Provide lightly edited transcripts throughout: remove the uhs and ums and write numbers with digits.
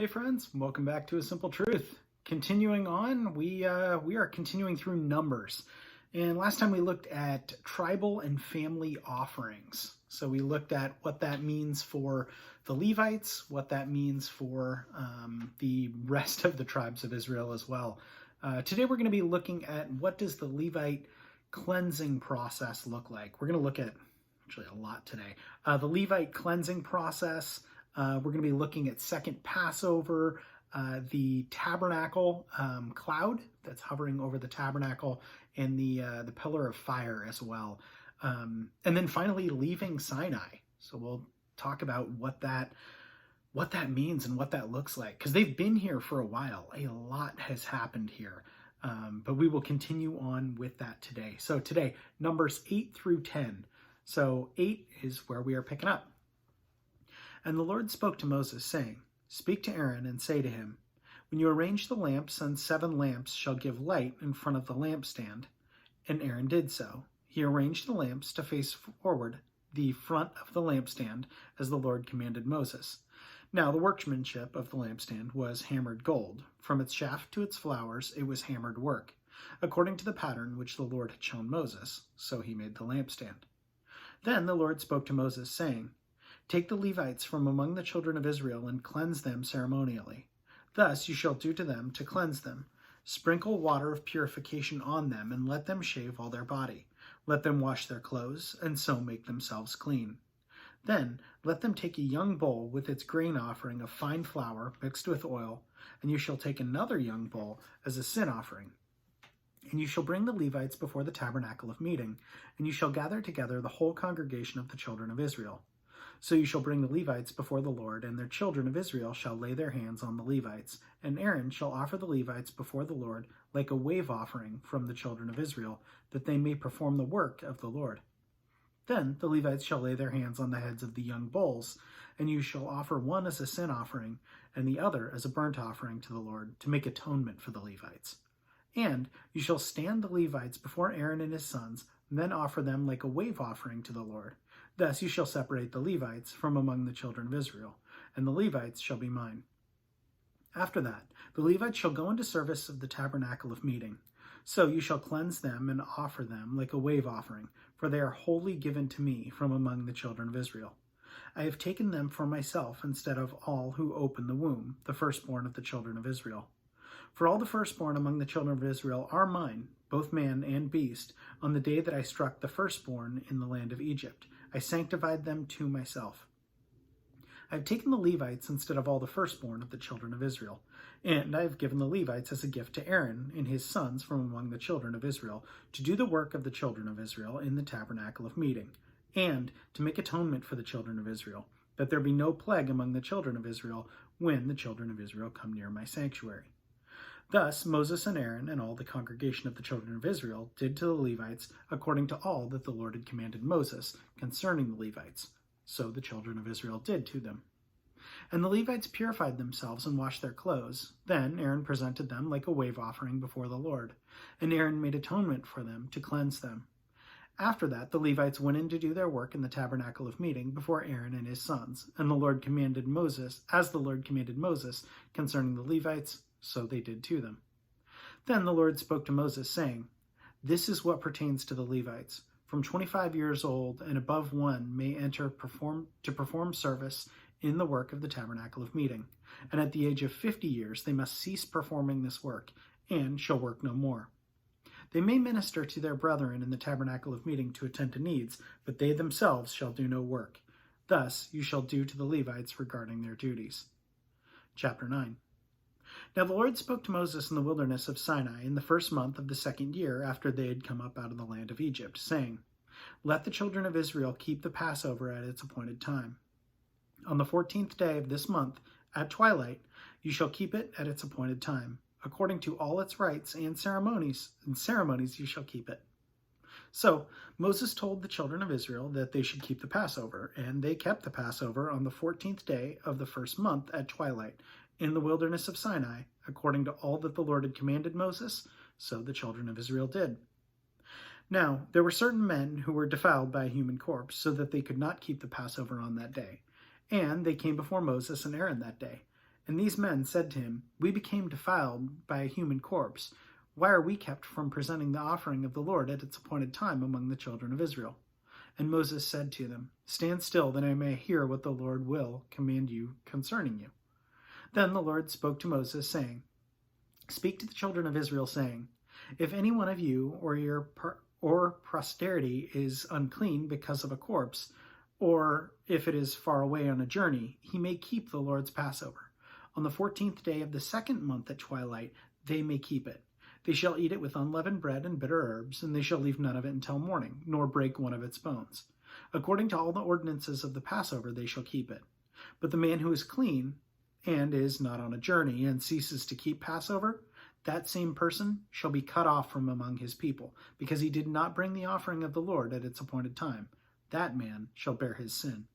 Hey friends, welcome back to A Simple Truth. Continuing on, we are continuing through Numbers. And last time we looked at tribal and family offerings. So we looked at what that means for the Levites, what that means for the rest of the tribes of Israel as well. Today we're going to be looking at what does the Levite cleansing process look like. We're going to look at actually a lot today. The Levite cleansing process. We're going to be looking at second Passover, the tabernacle cloud that's hovering over the tabernacle, and the pillar of fire as well. And then finally leaving Sinai. So we'll talk about what that means and what that looks like, because they've been here for a while. A lot has happened here. But we will continue on with that today. So today, Numbers 8 through 10. So 8 is where we are picking up. And the Lord spoke to Moses, saying, Speak to Aaron and say to him, When you arrange the lamps, and 7 lamps shall give light in front of the lampstand. And Aaron did so. He arranged the lamps to face forward the front of the lampstand, as the Lord commanded Moses. Now the workmanship of the lampstand was hammered gold. From its shaft to its flowers it was hammered work, according to the pattern which the Lord had shown Moses. So he made the lampstand. Then the Lord spoke to Moses, saying, Take the Levites from among the children of Israel and cleanse them ceremonially. Thus you shall do to them to cleanse them. Sprinkle water of purification on them, and let them shave all their body. Let them wash their clothes, and so make themselves clean. Then let them take a young bull with its grain offering of fine flour mixed with oil, and you shall take another young bull as a sin offering. And you shall bring the Levites before the tabernacle of meeting, and you shall gather together the whole congregation of the children of Israel. So you shall bring the Levites before the Lord, and their children of Israel shall lay their hands on the Levites. And Aaron shall offer the Levites before the Lord like a wave offering from the children of Israel, that they may perform the work of the Lord. Then the Levites shall lay their hands on the heads of the young bulls, and you shall offer one as a sin offering, and the other as a burnt offering to the Lord, to make atonement for the Levites. And you shall stand the Levites before Aaron and his sons, and then offer them like a wave offering to the Lord. Thus you shall separate the Levites from among the children of Israel, and the Levites shall be mine. After that, the Levites shall go into service of the tabernacle of meeting. So you shall cleanse them and offer them like a wave offering, for they are wholly given to me from among the children of Israel. I have taken them for myself instead of all who open the womb, the firstborn of the children of Israel. For all the firstborn among the children of Israel are mine, both man and beast, on the day that I struck the firstborn in the land of Egypt. I sanctified them to myself. I have taken the Levites instead of all the firstborn of the children of Israel, and I have given the Levites as a gift to Aaron and his sons from among the children of Israel, to do the work of the children of Israel in the tabernacle of meeting, and to make atonement for the children of Israel, that there be no plague among the children of Israel when the children of Israel come near my sanctuary. Thus Moses and Aaron and all the congregation of the children of Israel did to the Levites according to all that the Lord had commanded Moses concerning the Levites. So the children of Israel did to them. And the Levites purified themselves and washed their clothes. Then Aaron presented them like a wave offering before the Lord. And Aaron made atonement for them to cleanse them. After that, the Levites went in to do their work in the tabernacle of meeting before Aaron and his sons. And the Lord commanded Moses, as the Lord commanded Moses concerning the Levites, so they did to them. Then the Lord spoke to Moses, saying, This is what pertains to the Levites. From 25 years old and above one may enter to perform service in the work of the tabernacle of meeting. And at the age of 50 years they must cease performing this work, and shall work no more. They may minister to their brethren in the tabernacle of meeting to attend to needs, but they themselves shall do no work. Thus you shall do to the Levites regarding their duties. Chapter 9. Now the Lord spoke to Moses in the wilderness of Sinai in the first month of the 2nd year after they had come up out of the land of Egypt, saying, Let the children of Israel keep the Passover at its appointed time. On the 14th day of this month, at twilight, you shall keep it at its appointed time. According to all its rites and ceremonies you shall keep it. So Moses told the children of Israel that they should keep the Passover, and they kept the Passover on the 14th day of the first month at twilight, in the wilderness of Sinai, according to all that the Lord had commanded Moses, so the children of Israel did. Now there were certain men who were defiled by a human corpse, so that they could not keep the Passover on that day. And they came before Moses and Aaron that day. And these men said to him, We became defiled by a human corpse. Why are we kept from presenting the offering of the Lord at its appointed time among the children of Israel? And Moses said to them, Stand still, that I may hear what the Lord will command you concerning you. Then the Lord spoke to Moses, saying, Speak to the children of Israel, saying, If any one of you or posterity is unclean because of a corpse, or if it is far away on a journey, he may keep the Lord's Passover. On the 14th day of the second month at twilight, they may keep it. They shall eat it with unleavened bread and bitter herbs, and they shall leave none of it until morning, nor break one of its bones. According to all the ordinances of the Passover, they shall keep it. But the man who is clean and is not on a journey and ceases to keep Passover, that same person shall be cut off from among his people, because he did not bring the offering of the Lord at its appointed time. That man shall bear his sin.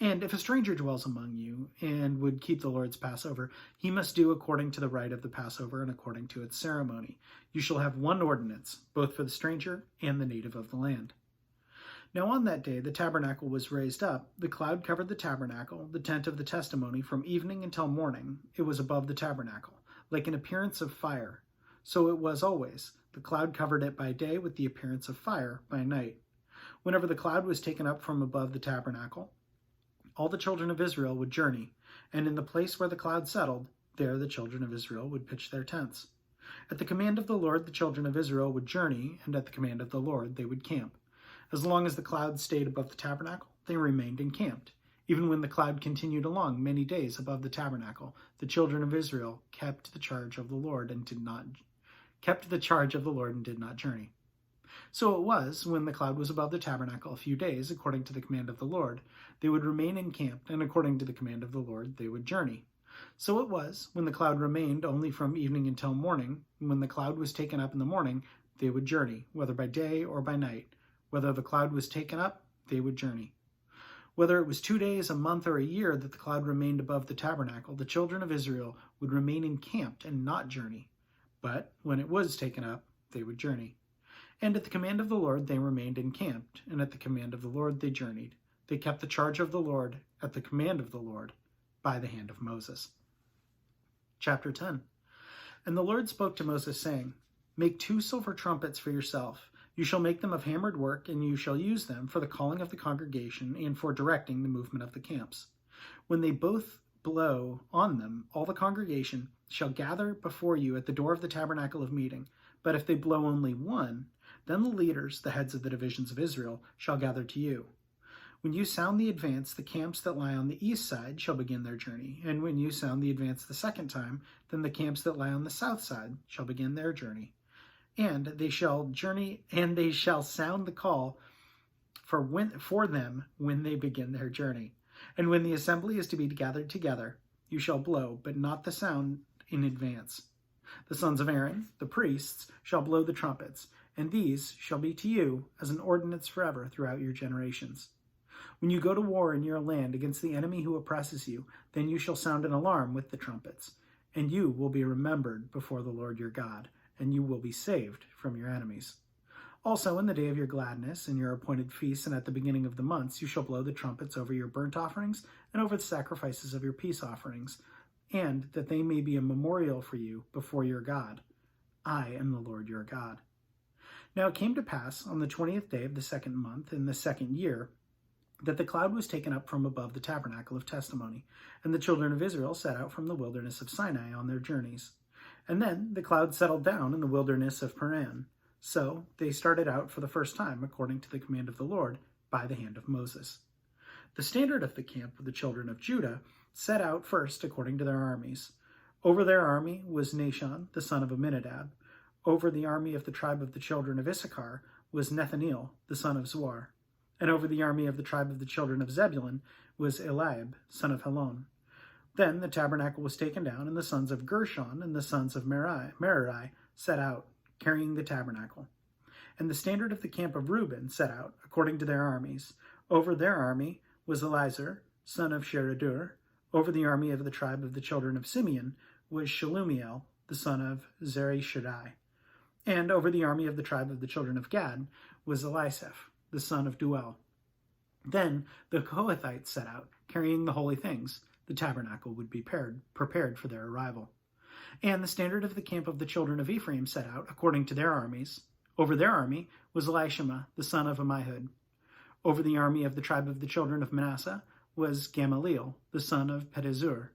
And if a stranger dwells among you and would keep the Lord's Passover, he must do according to the rite of the Passover and according to its ceremony. You shall have one ordinance, both for the stranger and the native of the land. Now on that day the tabernacle was raised up, the cloud covered the tabernacle, the tent of the testimony, from evening until morning. It was above the tabernacle, like an appearance of fire. So it was always. The cloud covered it by day with the appearance of fire by night. Whenever the cloud was taken up from above the tabernacle, all the children of Israel would journey, and in the place where the cloud settled, there the children of Israel would pitch their tents. At the command of the Lord, the children of Israel would journey, and at the command of the Lord, they would camp. As long as the cloud stayed above the tabernacle, they remained encamped. Even when the cloud continued along many days above the tabernacle, the children of Israel kept the charge of the Lord and did not journey. So it was, when the cloud was above the tabernacle a few days, according to the command of the Lord, they would remain encamped, and according to the command of the Lord, they would journey. So it was, when the cloud remained only from evening until morning, and when the cloud was taken up in the morning, they would journey, whether by day or by night. Whether the cloud was taken up, they would journey. Whether it was 2 days, a month, or a year that the cloud remained above the tabernacle, the children of Israel would remain encamped and not journey. But when it was taken up, they would journey. And at the command of the Lord they remained encamped, and at the command of the Lord they journeyed. They kept the charge of the Lord at the command of the Lord by the hand of Moses. Chapter 10. And the Lord spoke to Moses, saying, Make 2 silver trumpets for yourself. You shall make them of hammered work, and you shall use them for the calling of the congregation and for directing the movement of the camps. When they both blow on them, all the congregation shall gather before you at the door of the tabernacle of meeting. But if they blow only one, then the leaders, the heads of the divisions of Israel, shall gather to you. When you sound the advance, the camps that lie on the east side shall begin their journey. And when you sound the advance the second time, then the camps that lie on the south side shall begin their journey. And they shall journey, and they shall sound the call for them when they begin their journey. And when the assembly is to be gathered together, you shall blow, but not the sound in advance. The sons of Aaron, the priests, shall blow the trumpets, and these shall be to you as an ordinance forever throughout your generations. When you go to war in your land against the enemy who oppresses you, then you shall sound an alarm with the trumpets, and you will be remembered before the Lord your God, and you will be saved from your enemies. Also, in the day of your gladness and your appointed feasts and at the beginning of the months, you shall blow the trumpets over your burnt offerings and over the sacrifices of your peace offerings, and that they may be a memorial for you before your God. I am the Lord your God. Now it came to pass on the 20th day of the second month in the second year that the cloud was taken up from above the tabernacle of testimony, and the children of Israel set out from the wilderness of Sinai on their journeys. And then the cloud settled down in the wilderness of Paran. So they started out for the first time according to the command of the Lord by the hand of Moses. The standard of the camp of the children of Judah set out first according to their armies. Over their army was Nahshon, the son of Amminadab. Over the army of the tribe of the children of Issachar was Nethaneel, the son of Zuar. And over the army of the tribe of the children of Zebulun was Eliab, son of Helon. Then the tabernacle was taken down, and the sons of Gershon and the sons of Merari set out, carrying the tabernacle. And the standard of the camp of Reuben set out, according to their armies. Over their army was Elizur, son of Sheradur. Over the army of the tribe of the children of Simeon was Shelumiel, the son of Zerishaddai. And over the army of the tribe of the children of Gad was Elisaph, the son of Duel. Then the Kohathites set out, carrying the holy things, the tabernacle would be prepared for their arrival. And the standard of the camp of the children of Ephraim set out according to their armies. Over their army was Elishama, the son of Ammihud. Over the army of the tribe of the children of Manasseh was Gamaliel, the son of Pedazur.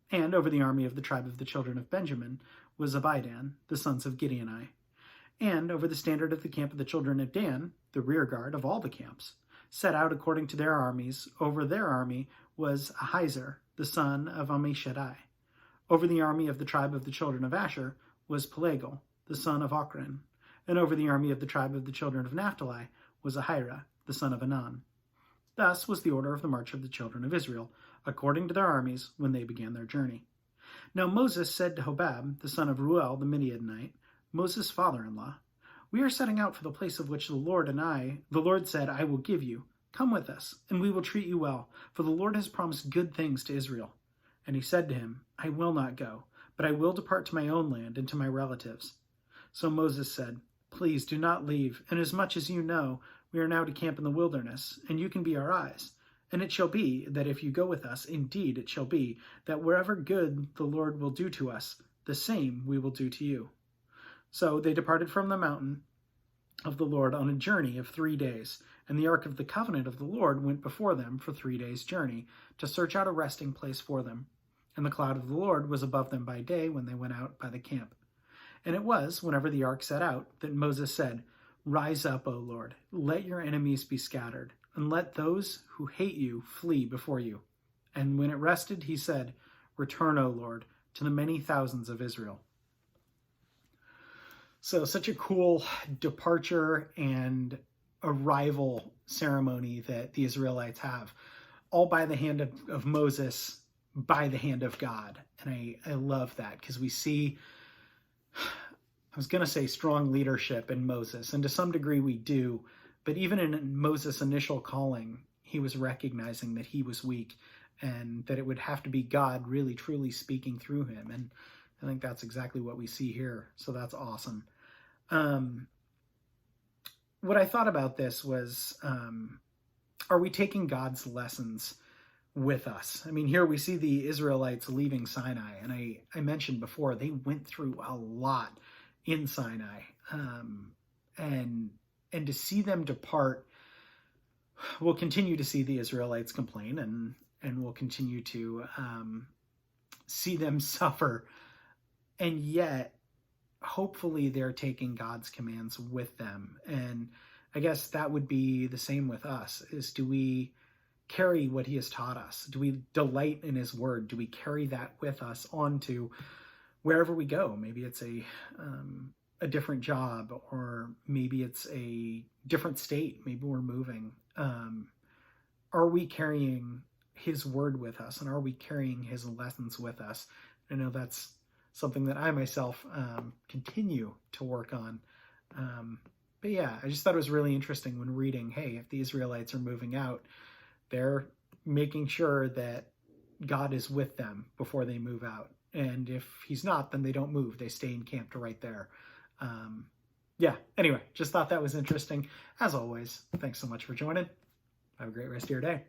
And over the army of the tribe of the children of Benjamin was Abidan, the sons of Gideoni. And over the standard of the camp of the children of Dan, the rear guard of all the camps, set out according to their armies, over their army was Ahiezer, the son of Ammishaddai. Over the army of the tribe of the children of Asher was Pelagal, the son of Ochran. And over the army of the tribe of the children of Naphtali was Ahira, the son of Anan. Thus was the order of the march of the children of Israel, according to their armies, when they began their journey. Now Moses said to Hobab, the son of Reuel the Midianite, Moses' father-in-law, "We are setting out for the place of which the Lord said, I will give you. Come with us, and we will treat you well, for the Lord has promised good things to Israel." And he said to him, "I will not go, but I will depart to my own land and to my relatives." So Moses said, "Please do not leave, inasmuch as you know we are now to camp in the wilderness, and you can be our eyes. And it shall be that if you go with us, indeed it shall be that wherever good the Lord will do to us, the same we will do to you." So they departed from the mountain of the Lord on a journey of 3 days, and the ark of the covenant of the Lord went before them for 3 days' journey, to search out a resting place for them. And the cloud of the Lord was above them by day when they went out by the camp. And it was, whenever the ark set out, that Moses said, "Rise up, O Lord, let your enemies be scattered, and let those who hate you flee before you." And when it rested, he said, "Return, O Lord, to the many thousands of Israel." So such a cool departure and arrival ceremony that the Israelites have, all by the hand of Moses, by the hand of God. And I love that, because we see, I was going to say strong leadership in Moses, and to some degree we do, but even in Moses' initial calling, he was recognizing that he was weak and that it would have to be God really truly speaking through him. And I think that's exactly what we see here. So that's awesome. What I thought about this was, are we taking God's lessons with us? I mean, here we see the Israelites leaving Sinai, and I mentioned before, they went through a lot in Sinai, and to see them depart, we'll continue to see the Israelites complain, and we'll continue to see them suffer, and yet hopefully they're taking God's commands with them. And I guess that would be the same with us, is do we carry what he has taught us? Do we delight in his word? Do we carry that with us onto wherever we go? Maybe it's a different job, or maybe it's a different state. Maybe we're moving. Are we carrying his word with us, and are we carrying his lessons with us? I know that's something that I myself continue to work on. But yeah, I just thought it was really interesting when reading, hey, if the Israelites are moving out, they're making sure that God is with them before they move out. And if he's not, then they don't move. They stay encamped right there. Yeah, anyway, just thought that was interesting. As always, thanks so much for joining. Have a great rest of your day.